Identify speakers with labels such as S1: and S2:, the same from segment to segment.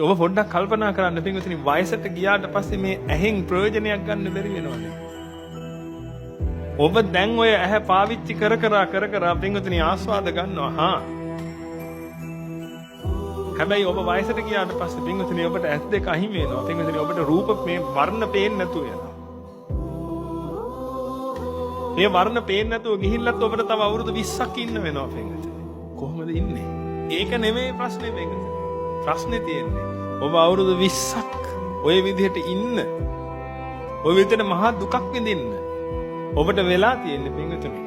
S1: ඔබ පොඩ්ඩක් කල්පනා කරන්න පින්වතුනි වයසට ගියාට පස්සේ මේ ඇහෙන් ප්‍රයෝජනයක් ගන්න බැරි වෙනවනේ. ඔබ දැන් ඔය ඇහැ පාවිච්චි කර කර පින්වතුනි ආස්වාද ගන්නවා. හැබැයි ඔබ වයසට ගියාට පස්සේ පින්වතුනි ඔබට ඇස් දෙක අහිමි වෙනවා. පින්වතුනි ඔබට රූප මේ වර්ණ පේන්නේ නැතුව යනවා. මේ වර්ණ පේන්නේ නැතුව ගිහිල්ලත් ඔබට තව අවුරුදු 20ක් ඉන්න වෙනවා පින්වතුනි. කොහොමද ඉන්නේ? ඒක නෙමෙයි ප්‍රශ්නේ පින්වතුනි. ප්‍රශ්නේ තියෙන්නේ ඔබ අවුරුදු 20ක් ඔය විදිහට ඉන්න. ඔය විදිහට මහා දුකක් විඳින්න. ඔබට වෙලා තියෙන්නේ පින්වතුනි.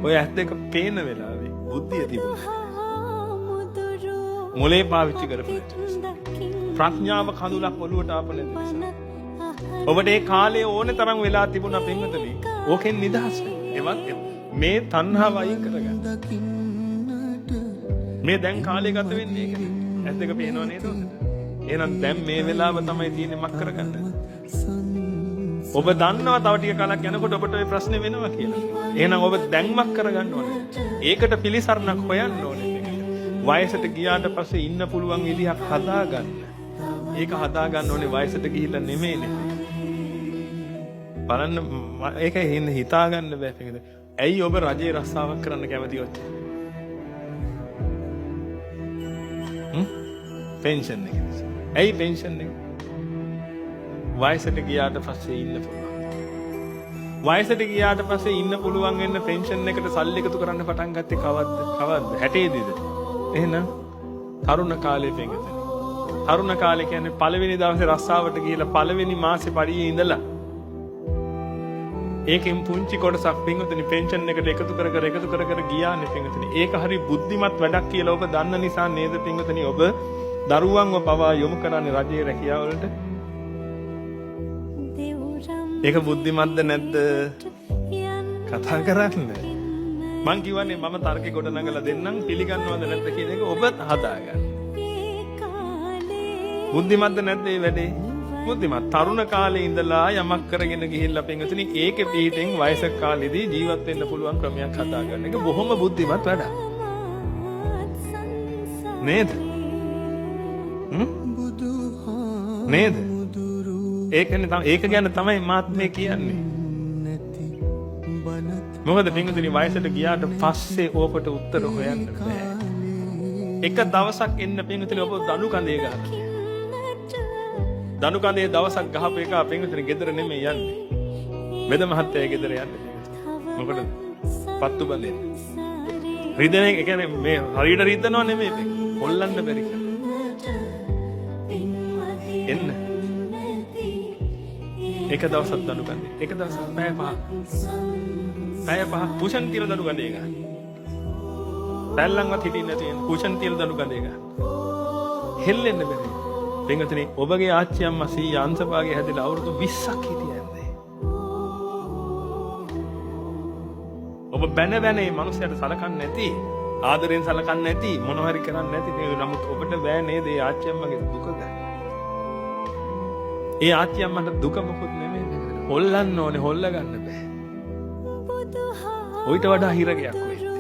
S1: ඔය ඇස් දෙක පේන වෙලාවේ බුද්ධිය තිබුණා. මොලේ පාවිච්චි කරපු ප්‍රඥාව කඳුලක් ඔළුවට ආපු නිසා. ඔබට ඒ කාලේ ඕනේ තරම් වෙලා තිබුණා පින්වතුනි. ඕකෙන් නිදහස් වෙන්න. මේ තණ්හාව අයින් කරගන්න. මේ දැන් කාලේ ගත වෙන්නේ ඒකනේ. ඇස් දෙක පේනව නේද? එහෙනම් දැන් මේ වෙලාව තමයි තියෙන්නේ මක් කරගන්න. ඔබ දන්නවා තව ටික කාලයක් යනකොට ඔබට ওই ප්‍රශ්නේ වෙනවා කියලා. එහෙනම් ඔබ දැන් මක් කරගන්න ඕනේ. ඒකට පිළිසරණක් හොයන්න ඕනේ. වයසට ගියාට පස්සේ ඉන්න පුළුවන් විදිහක් හදාගන්න. ඒක හදාගන්න ඕනේ වයසට ගිහිල්ලා නෙමෙයිනේ. බලන්න ඒකයි හිතාගන්න බෑ පිටද. ඇයි ඔබ රජේ රස්සාවක් කරන්න කැමති වොත්? පෙන්ෂන් එක. ඇයි පෙන්ෂන් එක? වයසට ගියාට පස්සේ ඉන්න පුළුවන්. වයසට ගියාට පස්සේ ඉන්න පුළුවන් වෙන්න පෙන්ෂන් එකට සල්ලි එකතු කරන්න පටන් ගත්තේ කවද්ද? 60 ද? එහෙනම් තරුණ කාලේ පින්වතුනි. තරුණ කාලේ කියන්නේ පළවෙනි දවසේ රස්සාවට ගිහිල්ලා පළවෙනි මාසේ පඩියේ ඉඳලා ඒකෙන් පුංචි කොටසක් පින්වතුනි පෙන්ෂන් එකට එකතු කර ගියානේ පින්වතුනි. ඒක හරි බුද්ධිමත් වැඩක් කියලා ඔබ දන්න නිසා නේද පින්වතුනි ඔබ දරුවන්ව පවා යොමු කරන්නේ රජයේ රැකියාවලට? ඒක බුද්ධිමත්ද නැද්ද? කතා කරන්න. මං කියවනේ මම තර්කේ ගොඩනගලා දෙන්නම් පිළිගන්නවද නැද්ද කියන එක ඔබ හදාගන්න. බුද්ධිමත්ද නැද්ද මේ වැඩේ? බුද්ධිමත්. තරුණ කාලේ ඉඳලා යමක් කරගෙන ගිහිල්ලා පින්වතුනි ඒකේ පිටින් වයසක කාලෙදී ජීවත් වෙන්න පුළුවන් ක්‍රමයක් හදාගන්න එක බොහොම බුද්ධිමත් වැඩක්. නේද? නේද? ඒක ගැන තමයි මාත් මේ කියන්නේ. මොකද පින්වතුනි වයසට ගියාට පස්සේ ඕකට උත්තර හොයන්න බෑ. එක දවසක් එන්න පින්වතුනි ඔබ දනු කඳේ ගහලා. දනු කඳේ දවසක් ගහපු එක පින්වතුනි ගෙදර නෙමෙයි යන්නේ. මෙද මහත්තයා ගෙදර යන්නේ. මොකටද? පත්තු බඳින්න. රිදෙන එක කියන්නේ මේ හරියට රිදනව නෙමෙයි මේ. හොල්ලන්න බැරි කර. එන්න. එක දවසක් දනු කඳේ. එක දවසක් පැය පහ කුෂන් තියලා දනු කඳේ ගන්න. පැල්ලන්වත් හිටින්න නැති කුෂන් තියලා දනු කඳේ ගන්න. හෙල්ලෙන්න බැරි. පින්වතුනි ඔබගේ ආච්චි අම්මා සීයා අංශභාගය හැදලා අවුරුදු 20ක් හිටියන්ද? ඔබ බැන මේ මිනිහයාට සලකන්නේ නැති, ආදරෙන් සලකන්නේ නැති, මොනවා හරි කරන්නේ නැති. නමුත් ඔබට බෑ නේද ඒ ආච්චි අම්මගේ දුක ගන්න. ඒ ආච්චි අම්මට දුක මොකුත් නෙමෙයි. හොල්ලන්න ඕනේ, හොල්ල ගන්න බෑ. ඔයිට වඩා හිරගයක් වෙන්නේ.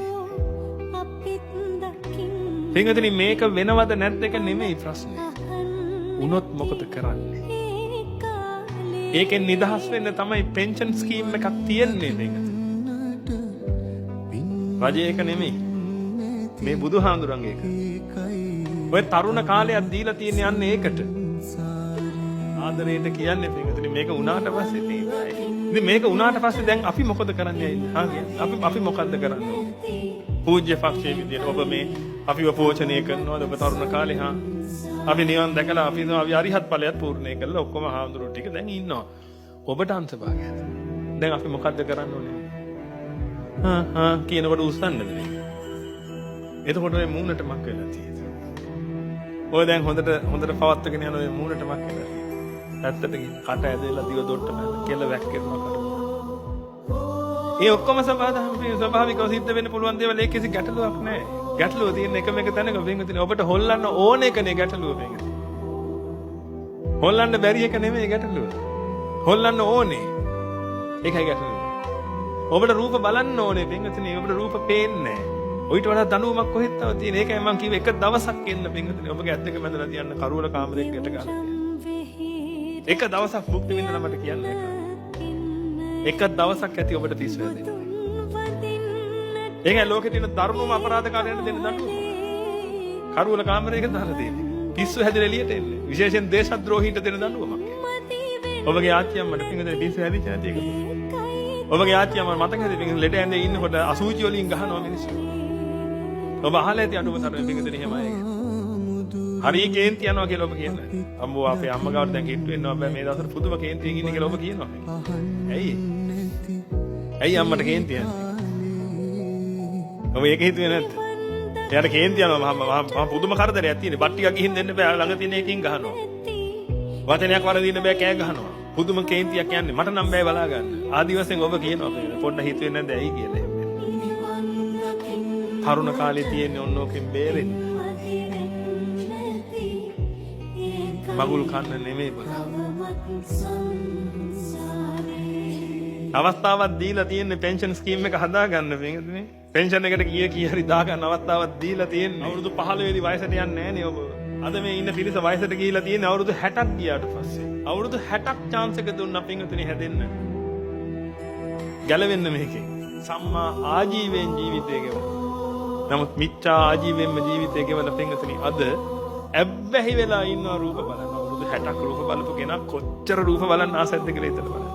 S1: පින්වතුනි මේක වෙනවද නැද්ද එක නෙමෙයි ප්‍රශ්නේ. උනොත් මොකද කරන්නේ? ඒකෙන් නිදහස් වෙන්න තමයි පෙන්ෂන් ස්කීම් එකක් තියෙන්නේ මේක. රජේ එක නෙමෙයි. මේ බුදුහාඳුරන් එක. ඔය තරුණ කාලයක් දීලා තියෙන්නේ යන්නේ ඒකට. ආදරේට කියන්නේ පින්වතුනි මේක උනාට පස්සේ තියෙන්නේ. ඉතින් මේක උනාට පස්සේ දැන් අපි මොකද කරන්නේ ඇයි? අපි මොකද්ද කරන්නේ? පූජ්‍ය පක්ෂයේ විදියට ඔබ මේ අපිව පෝෂණය කරනවාද ඔබ තරුණ කාලේ අපි නිවන් දැකලා අපි අරිහත් ඵලයත් පූර්ණේ කරලා ඔක්කොම හාමුදුරුවෝ ටික දැන් ඉන්නවා. ඔබට අංශභාගයක්. දැන් අපි මොකද්ද කරන්න ඕනේ? කියනකොට උස්සන්නද මේ? එතකොට මේ මූණට මක් වෙලා තියෙනවා. ඔය දැන් හොඳට පවත්වාගෙන යන ඔය මූණට මක් වෙලා තියෙනවා. ඇත්තට කියන කට ඇදලා දිව දොට්ට මැද කෙල වැක්කෙනවා කට. ඒ ඔක්කොම ස්වභාවිකව සිද්ධ වෙන්න පුළුවන් දේවල් ඒක කිසි ගැටලුවක් නැහැ. ගැටලුව තියෙන එකම එක තැනක පින්වතුනි ඔබට හොල්ලන්න ඕන එකනේ ගැටලුව පින්වතුනි. හොල්ලන්න බැරි එක නෙමෙයි ගැටලුව. හොල්ලන්න ඕනේ. ඒකයි ගැටලුව. ඔබට රූප බලන්න ඕනේ පින්වතුනි. ඔබට රූප පේන්නේ නැහැ. ඔයිට වඩා දනුවමක් කොහෙද තව තියෙන? ඒකයි මම කිව්වේ එක දවසක් එන්න පින්වතුනි. ඔබගේ ඇස් දෙක බැඳලා තියන්න කරුවල කාමරයක ගැට ගන්න. එක දවසක් මුක්ති විඳලා මට කියන්න එක දවසක් ඇති ඔබට පිස්සු හැදෙන්නේ. ඒකයි ලෝකේ තියෙන ධර්මම අපරාධකාරයන්ට දෙන්න දඬුවම. කරුවල කාමරයක දාලා තියෙන්නේ. පිස්සු හැදෙලා එළියට එන්නේ. විශේෂයෙන් දේශද්‍රෝහීන්ට දෙන දඬුවමක්. ඔබගේ ආච්චියන් මට පින්වතුනි පිස්සු හැදිච්ච නැති එක. ඔබගේ ආච්චියන් මට මතක හැදෙන්නේ පින්වතුනි ලෙඩ ඇඳේ ඉන්නකොට අසුචි වලින් ගහනවා මිනිස්සු. ඔබ අහලා ඇති අඩුම තරමේ පින්වතුනි එහෙම අය. හරි කේන්ති යනවා කියලා ඔබ කියන්නේ. අම්මෝ අපේ අම්මා ගාවට දැන් කිට්ටු වෙනවා බෑ මේ දවස්වල පුදුම කේන්තියෙන් ඉන්නේ කියලා ඔබ කියනවා. ඇයි? ඇයි අම්මට කේන්ති යන්නේ? ඔබ ඒක හිතුවේ නැද්ද? එයාට කේන්ති යනවා මම පුදුම කරදරයක් තියෙන්නේ. බත් ටිකක් ගිහින් දෙන්න බෑ ළඟ තියෙන එකකින් ගහනවා. වචනයක් වරදින්න බෑ කෑ ගහනවා. පුදුම කේන්තියක් යන්නේ. මට නම් බෑ බලා ගන්න. ආදි වශයෙන් ඔබ කියනවා පොඩ්ඩක් හිතුවේ නැද්ද ඇයි කියලා. තරුණ කාලේ තියෙන්නේ ඔන්න ඕකෙන් බේරෙන්න. මගුල් කන්න නෙමෙයි බලා. අවස්ථාවක් දීලා තියෙන්නේ පෙන්ෂන් ස්කීම් එක හදාගන්න පින්වතුනි. පෙන්ෂන් එකට කී හරි දාගන්න අවස්ථාවක් දීලා තියෙන්නේ. අවුරුදු 15 දී වයසට යන්නේ නැහනේ ඔබ. අද මේ ඉන්න පිරිස වයසට ගිහිලා තියෙන්නේ අවුරුදු 60ක් ගියාට පස්සේ. අවුරුදු 60ක් chance එක දුන්නා පින්වතුනි හැදෙන්න. ගැලවෙන්න මේකේ. සම්මා ආජීවයෙන් ජීවිතය ගෙවන්න. නමුත් මිච්ඡා ආජීවයෙන්ම ජීවිතය ගෙවන පින්වතුනි අද ඇබ්බැහි වෙලා ඉන්නවා රූප බලන. අවුරුදු 60ක් රූප බලපු කෙනා කොච්චර රූප බලන්න ආසයිද කියලා හිතලා බලන්න.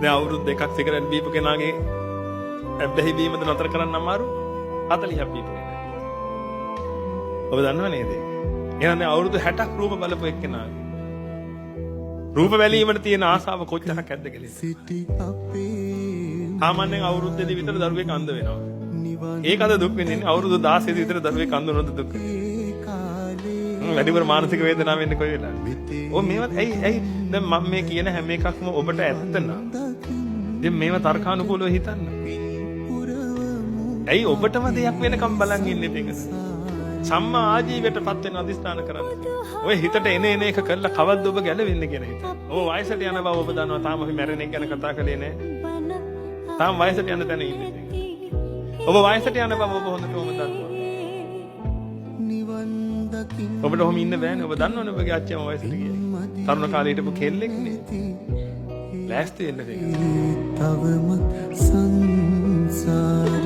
S1: දැන් අවුරුදු 2ක් සිගරට් බීපු කෙනාගේ ඇබ්බැහි බීමද නතර කරන්න අමාරු 40ක් බීපු කෙනා. ඔබ දන්නව නේද? එහෙනම් දැන් අවුරුදු 60ක් රූප බලපු එක්කෙනාගේ රූප බැලීමට තියෙන ආසාව කොච්චරක් ඇද්ද කියලා. සාමාන්‍යයෙන් අවුරුද්දේදී විතර දරුවෙක් අන්ධ වෙනවා. ඒකද දුක් වෙන්නේ අවුරුදු 16 දී විතර දරුවෙක් අන්ධ වුණොත් දුක් වෙන්නේ. වැඩිපුර මානසික වේදනාවක් වෙන්නේ කොයි වෙලාවද? ඔය මේවත් ඇයි දැන් මම මේ කියන හැම එකක්ම ඔබට ඇත්ත නා. දැන් මේව තර්කානුකූලව හිතන්න. ඇයි ඔබටම දෙයක් වෙනකම් බලන් ඉන්නේ පිටක? සම්මා ආජීවයටපත් වෙන අදිස්ථාන කරන්න. ඔය හිතට එන එක කරලා කවද්ද ඔබ ගැලවෙන්නේ කියලා හිතන්න. ඔබ වයසට යන බව ඔබ දන්නවා. තාම අපි මැරෙන එක ගැන කතා කළේ නෑ. තාම වයසට යන තැන ඉන්නේ. ඔබ වයසට යන බව ඔබ හොඳටම දන්නවා. ඔබට ඔහොම ඉන්න බෑනේ. ඔබ දන්නවනේ ඔබගේ අච්චිම වයසට ගියා. තරුණ කාලේ හිටපු කෙල්ලෙක් නේ. ලෑස්ති වෙන්න දෙන්න. තවමත් සංසාර